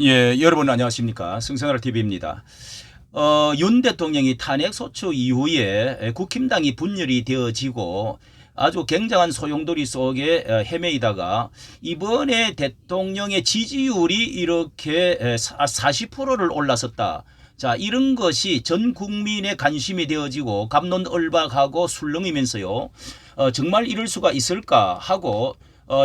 예, 여러분 안녕하십니까. 승생활 TV입니다. 윤 대통령이 탄핵 소추 이후에 국힘당이 분열이 되어지고 아주 굉장한 소용돌이 속에 헤매이다가 이번에 대통령의 지지율이 이렇게 40%를 올라섰다. 자, 이런 것이 전 국민의 관심이 되어지고 갑론을박하고 술렁이면서요. 정말 이럴 수가 있을까 하고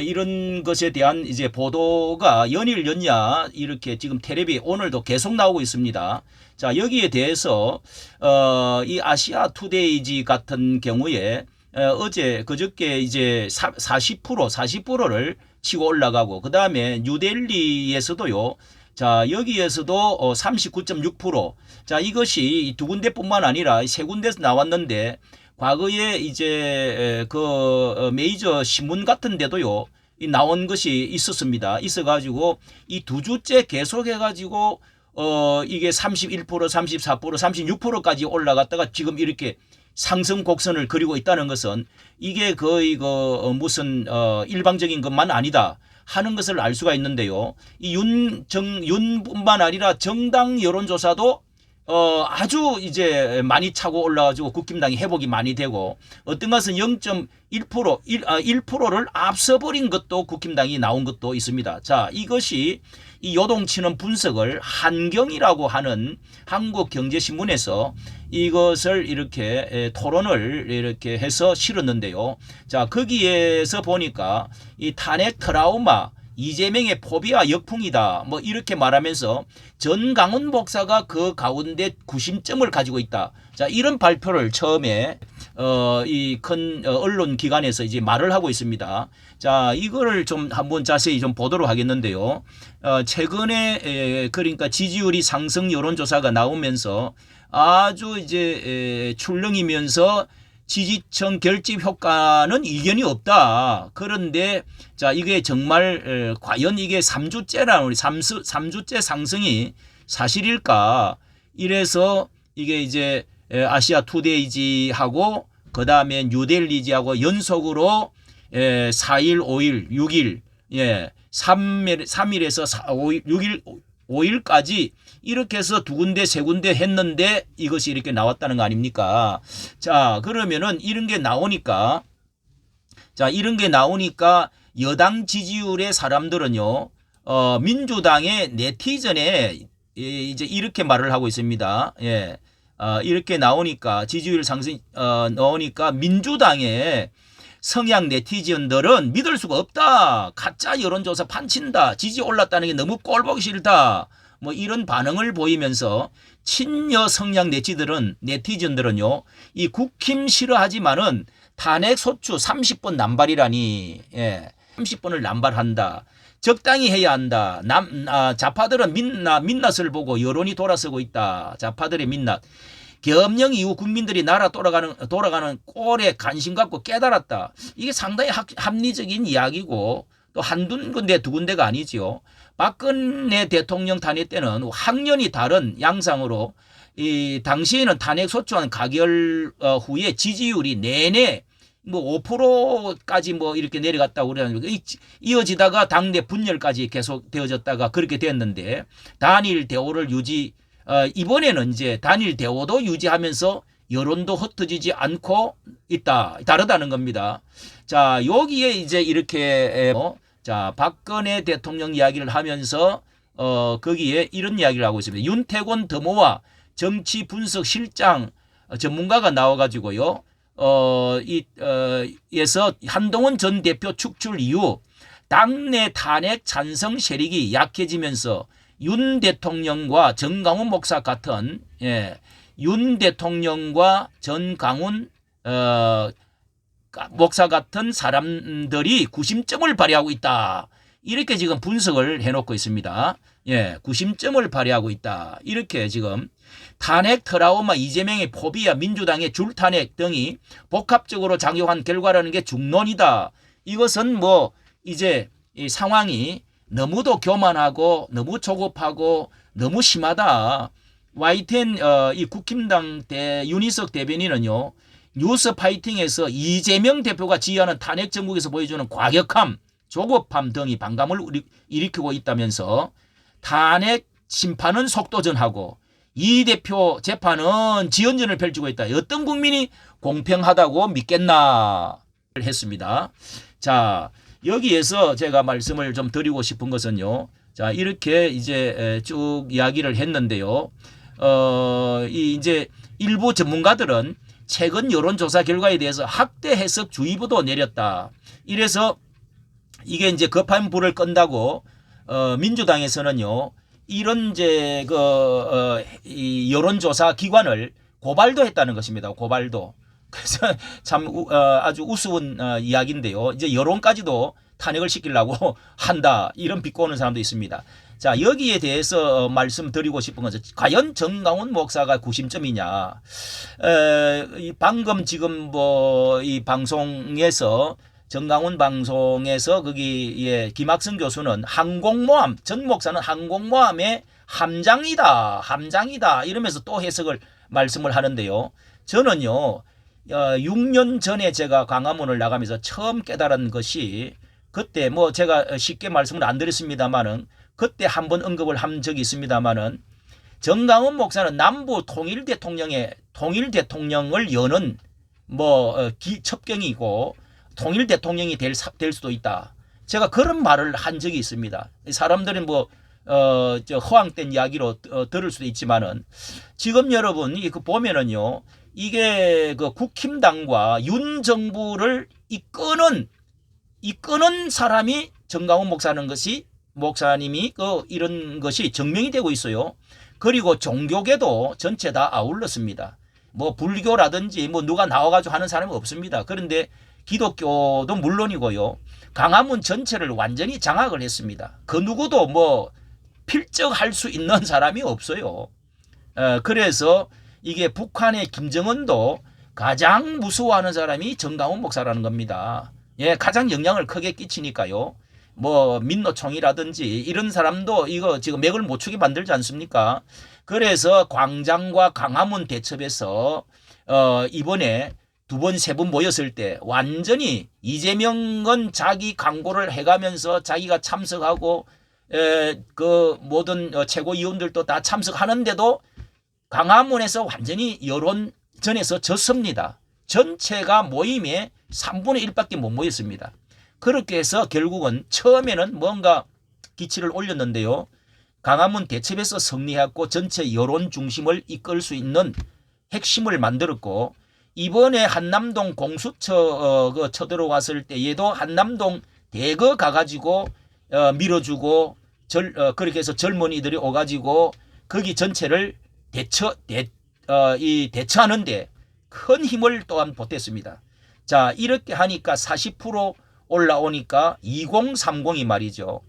이런 것에 대한 이제 보도가 연일 연야 이렇게 지금 텔레비 오늘도 계속 나오고 있습니다. 자, 여기에 대해서 이 아시아 투데이지 같은 경우에 어제 그저께 이제 40%를 치고 올라가고 그다음에 뉴델리에서도요. 자, 여기에서도 39.6%. 자, 이것이 두 군데뿐만 아니라 세 군데에서 나왔는데 과거에 이제 그 메이저 신문 같은 데도요. 나온 것이 있었습니다. 있어가지고 이 두 주째 계속해가지고 이게 31%, 34%, 36%까지 올라갔다가 지금 이렇게 상승 곡선을 그리고 있다는 것은 이게 거의 그 무슨 일방적인 것만 아니다 하는 것을 알 수가 있는데요. 이 윤뿐만 아니라 정당 여론조사도 아주 이제 많이 차고 올라가지고 국힘당이 회복이 많이 되고 어떤 것은 0.1% 1%를 앞서버린 것도 국힘당이 나온 것도 있습니다. 자, 이것이 이 요동치는 분석을 한경이라고 하는 한국경제신문에서 이것을 이렇게 토론을 이렇게 해서 실었는데요. 자, 거기에서 보니까 이 탄핵 트라우마 이재명의 포비아 역풍이다. 뭐 이렇게 말하면서 전강훈 목사가 그 가운데 구심점을 가지고 있다. 자, 이런 발표를 처음에 이 큰 언론 기관에서 이제 말을 하고 있습니다. 자, 이거를 좀 한번 자세히 좀 보도록 하겠는데요. 최근에 그러니까 지지율이 상승 여론조사가 나오면서 아주 이제 출렁이면서 지지층 결집 효과는 이견이 없다. 그런데 자, 이게 정말 과연 이게 3주째라는 우리 3주째 상승이 사실일까? 이래서 이게 이제 아시아 투데이지하고 그다음에 뉴델리지하고 연속으로 4일, 5일, 6일, 예, 3일에서 5일, 6일, 5일까지 이렇게 해서 두 군데 세 군데 했는데 이것이 이렇게 나왔다는 거 아닙니까? 자, 그러면은 이런 게 나오니까 여당 지지율의 사람들은요. 민주당의 네티즌에 이제 이렇게 말을 하고 있습니다. 예. 이렇게 나오니까 지지율 상승 나오니까 민주당의 성향 네티즌들은 믿을 수가 없다. 가짜 여론조사 판친다. 지지 올랐다는 게 너무 꼴보기 싫다. 뭐 이런 반응을 보이면서 친여 성향 네티즌들은요. 이 국힘 싫어하지만은 탄핵 소추 30번 남발이라니. 예. 30번을 남발한다. 적당히 해야 한다. 좌파들은 민낯을 보고 여론이 돌아서고 있다. 좌파들의 민낯. 계엄령 이후 국민들이 나라 돌아가는 꼴에 관심 갖고 깨달았다. 이게 상당히 합리적인 이야기고 또 한두 군데 두 군데가 아니지요. 박근혜 대통령 탄핵 때는 학년이 다른 양상으로 이 당시에는 탄핵 소추안 가결 후에 지지율이 내내 뭐 5%까지 뭐 이렇게 내려갔다고 그러는데 이어지다가 당내 분열까지 계속 되어졌다가 그렇게 됐는데 단일 대오를 이번에는 이제 단일 대오도 유지하면서 여론도 흩어지지 않고 있다. 다르다는 겁니다. 자, 여기에 이제 이렇게 자, 박근혜 대통령 이야기를 하면서 거기에 이런 이야기를 하고 있습니다. 윤태곤 더모아 정치 분석 실장 전문가가 나와가지고요. 에서 한동훈 전 대표 축출 이후 당내 탄핵 찬성 세력이 약해지면서 윤 대통령과 정강훈 목사 같은 윤 대통령과 정강훈 목사 같은 사람들이 구심점을 발휘하고 있다. 이렇게 지금 분석을 해놓고 있습니다. 예, 구심점을 발휘하고 있다. 이렇게 지금 탄핵 트라우마 이재명의 포비아 민주당의 줄탄핵 등이 복합적으로 작용한 결과라는 게 중론이다. 이것은 뭐 이제 이 상황이 너무도 교만하고 너무 조급하고 너무 심하다. YTN 이 국힘당 윤희석 대변인은요. 뉴스 파이팅에서 이재명 대표가 지휘하는 탄핵 정국에서 보여주는 과격함, 조급함 등이 반감을 일으키고 있다면서 탄핵 심판은 속도전하고 이 대표 재판은 지연전을 펼치고 있다. 어떤 국민이 공평하다고 믿겠나 했습니다. 자, 여기에서 제가 말씀을 좀 드리고 싶은 것은요. 자, 이렇게 이제 쭉 이야기를 했는데요. 이제 일부 전문가들은 최근 여론조사 결과에 대해서 학대 해석 주의보도 내렸다. 이래서 이게 이제 급한 불을 끈다고 민주당에서는요. 이런 이제 이 여론조사 기관을 고발도 했다는 것입니다. 고발도. 그래서 참 아주 우스운 이야기인데요. 이제 여론까지도 탄핵을 시키려고 한다. 이런 비꼬는 사람도 있습니다. 자, 여기에 대해서 말씀드리고 싶은 것은 과연 정강훈 목사가 구심점이냐. 방금 지금 뭐 이 방송에서 정강훈 방송에서 거기 김학성 교수는 항공모함, 전 목사는 항공모함의 함장이다 이러면서 또 해석을 말씀을 하는데요. 저는요 6년 전에 제가 광화문을 나가면서 처음 깨달은 것이 그때 뭐 제가 쉽게 말씀을 안 드렸습니다만은 그때 한번 언급을 한 적이 있습니다만은 정강훈 목사는 남부 통일 대통령을 여는 뭐 첩경이고 통일 대통령이 될 수도 있다. 제가 그런 말을 한 적이 있습니다. 사람들은 뭐 허황된 이야기로 들을 수도 있지만은 지금 여러분 이거 보면은요 이게 그 국힘당과 윤 정부를 이끄는 사람이 정강훈 목사님이 이런 것이 증명이 되고 있어요. 그리고 종교계도 전체 다 아울렀습니다. 뭐 불교라든지 뭐 누가 나와가지고 하는 사람은 없습니다. 그런데 기독교도 물론이고요. 광화문 전체를 완전히 장악을 했습니다. 그 누구도 뭐 필적할 수 있는 사람이 없어요. 그래서 이게 북한의 김정은도 가장 무서워하는 사람이 정강훈 목사라는 겁니다. 예, 가장 영향을 크게 끼치니까요. 뭐 민노총이라든지 이런 사람도 이거 지금 맥을 못 추게 만들지 않습니까? 그래서 광장과 광화문 대첩에서 이번에 두 번, 세 번 모였을 때 완전히 이재명은 자기 광고를 해가면서 자기가 참석하고 그 모든 최고위원들도 다 참석하는데도 광화문에서 완전히 여론전에서 졌습니다. 전체가 모임에 3분의 1밖에 못 모였습니다. 그렇게 해서 결국은 처음에는 뭔가 기치를 올렸는데요. 광화문 대첩에서 승리했고 전체 여론 중심을 이끌 수 있는 핵심을 만들었고 이번에 한남동 공수처 쳐들어왔을 때에도 한남동 대거 가가지고 밀어주고 그렇게 해서 젊은이들이 오가지고 거기 전체를 대처하는데 큰 힘을 또한 보탰습니다. 자, 이렇게 하니까 40% 올라오니까 2030이 말이죠.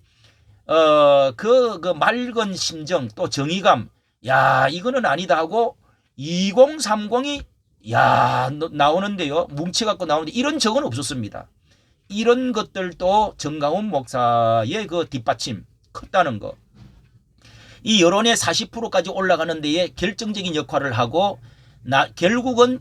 그 맑은 심정 또 정의감, 야, 이거는 아니다 하고 2030이 나오는데요. 뭉쳐갖고 나오는데 이런 적은 없었습니다. 이런 것들도 정강훈 목사의 그 뒷받침 컸다는 거. 이 여론의 40%까지 올라가는 데에 결정적인 역할을 하고 결국은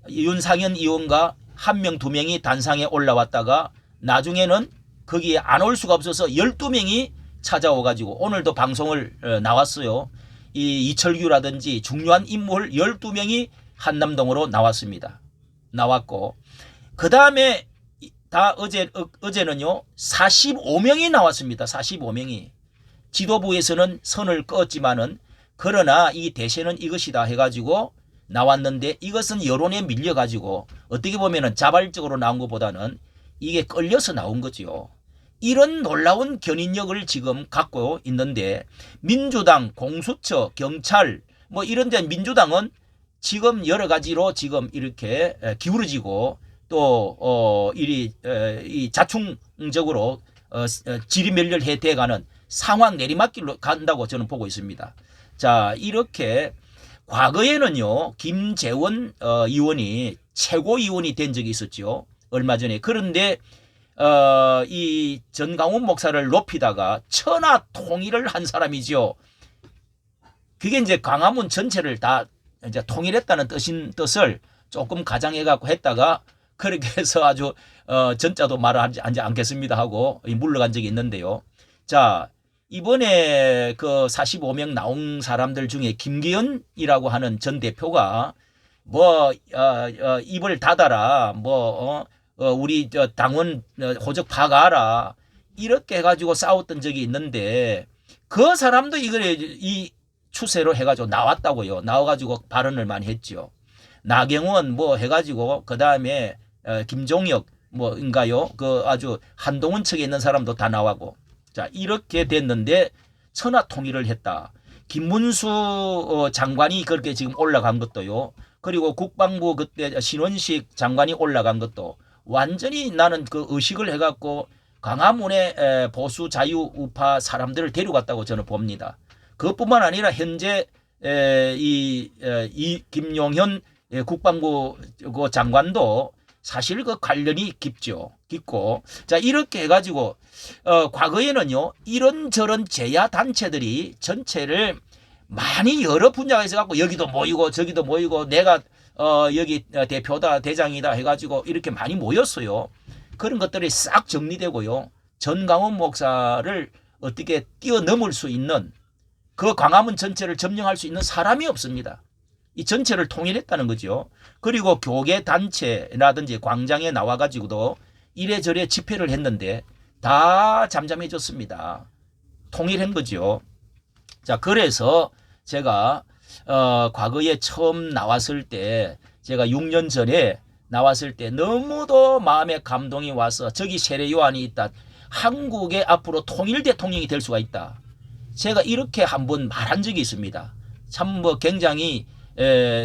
윤상현 의원과 한 명, 두 명이 단상에 올라왔다가 나중에는 거기에 안 올 수가 없어서 12명이 찾아오가지고 오늘도 방송을 나왔어요. 이 이철규라든지 중요한 인물 12명이 한남동으로 나왔습니다. 나왔고 그 다음에 다 어제는요 45명이 나왔습니다. 45명이. 지도부에서는 선을 그었지만은 그러나 이 대세는 이것이다 해가지고 나왔는데 이것은 여론에 밀려가지고 어떻게 보면은 자발적으로 나온 것보다는 이게 끌려서 나온 거죠. 이런 놀라운 견인력을 지금 갖고 있는데 민주당, 공수처, 경찰 뭐 이런 데 민주당은 지금 여러 가지로 지금 이렇게 기울어지고 또 이 자충적으로 지리멸렬해 돼가는 상황 내리막길로 간다고 저는 보고 있습니다. 자, 이렇게 과거에는요 김재원 의원이 최고위원이 된 적이 있었죠. 얼마 전에. 그런데 이 정강훈 목사를 높이다가 천하 통일을 한 사람이죠. 그게 이제 광화문 전체를 다 이제 통일했다는 뜻을 조금 가장해갖고 했다가 그렇게 해서 아주 전자도 말을 하지 않겠습니다 하고 물러간 적이 있는데요. 자, 이번에 그 45명 나온 사람들 중에 김기현이라고 하는 전 대표가 뭐 입을 닫아라, 뭐 우리 당원 호적 파가라 이렇게 해가지고 싸웠던 적이 있는데 그 사람도 이걸 이 추세로 해가지고 나왔다고요. 나와가지고 발언을 많이 했죠. 나경원 뭐 해가지고 그 다음에 김종혁 뭐인가요? 그 아주 한동훈 측에 있는 사람도 다 나와고 자 이렇게 됐는데 천하 통일을 했다. 김문수 장관이 그렇게 지금 올라간 것도요. 그리고 국방부 그때 신원식 장관이 올라간 것도 완전히 나는 그 의식을 해갖고 광화문에 보수 자유우파 사람들을 데려갔다고 저는 봅니다. 그것뿐만 아니라 현재 이 김용현 국방부 장관도 사실 그 관련이 깊고 자 이렇게 해가지고 과거에는요 이런저런 제야 단체들이 전체를 많이 여러 분야가 있어갖고 여기도 모이고 저기도 모이고 내가 여기 대표다 대장이다 해가지고 이렇게 많이 모였어요. 그런 것들이 싹 정리되고요. 전광훈 목사를 어떻게 뛰어넘을 수 있는 그 광화문 전체를 점령할 수 있는 사람이 없습니다. 이 전체를 통일했다는 거죠. 그리고 교계 단체라든지 광장에 나와가지고도 이래저래 집회를 했는데 다 잠잠해졌습니다. 통일한 거죠. 자, 그래서 제가 과거에 처음 나왔을 때 제가 6년 전에 나왔을 때 너무도 마음에 감동이 와서 저기 세례 요한이 있다. 한국의 앞으로 통일 대통령이 될 수가 있다. 제가 이렇게 한번 말한 적이 있습니다. 참 뭐 굉장히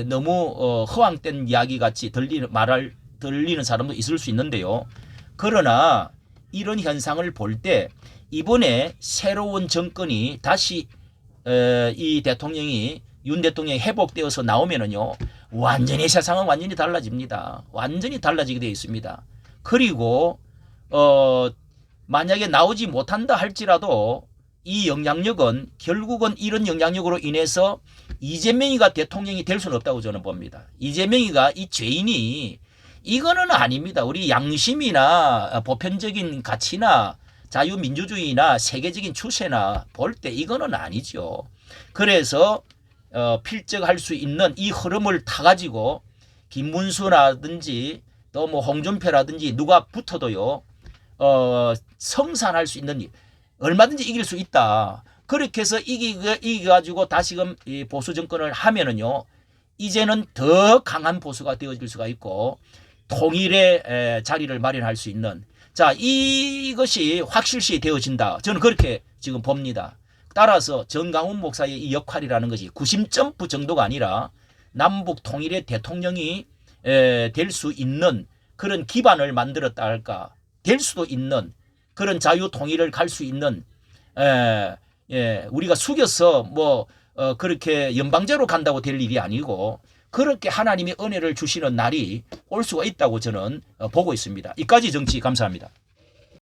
너무 허황된 이야기 같이 들리는 사람도 있을 수 있는데요. 그러나 이런 현상을 볼 때 이번에 새로운 정권이 다시 이 대통령이 윤 대통령이 회복되어서 나오면은요 완전히 세상은 완전히 달라집니다. 완전히 달라지게 되어 있습니다. 그리고 만약에 나오지 못한다 할지라도 이 영향력은 결국은 이런 영향력으로 인해서 이재명이가 대통령이 될 수는 없다고 저는 봅니다. 이재명이가 이 죄인이 이거는 아닙니다. 우리 양심이나 보편적인 가치나 자유민주주의나 세계적인 추세나 볼 때 이거는 아니죠. 그래서 필적할 수 있는 이 흐름을 타가지고 김문수라든지 또 뭐 홍준표라든지 누가 붙어도요 성산할 수 있는 얼마든지 이길 수 있다. 그렇게 해서 이겨가지고 다시금 이 보수 정권을 하면은요 이제는 더 강한 보수가 되어질 수가 있고 통일의 자리를 마련할 수 있는 자 이것이 확실시 되어진다. 저는 그렇게 지금 봅니다. 따라서 전광훈 목사의 이 역할이라는 것이 90점프 정도가 아니라 남북 통일의 대통령이 될 수 있는 그런 기반을 만들었다 할까 될 수도 있는 그런 자유 통일을 갈 수 있는 우리가 숙여서 뭐 그렇게 연방제로 간다고 될 일이 아니고 그렇게 하나님의 은혜를 주시는 날이 올 수가 있다고 저는 보고 있습니다. 이까지 정치 감사합니다.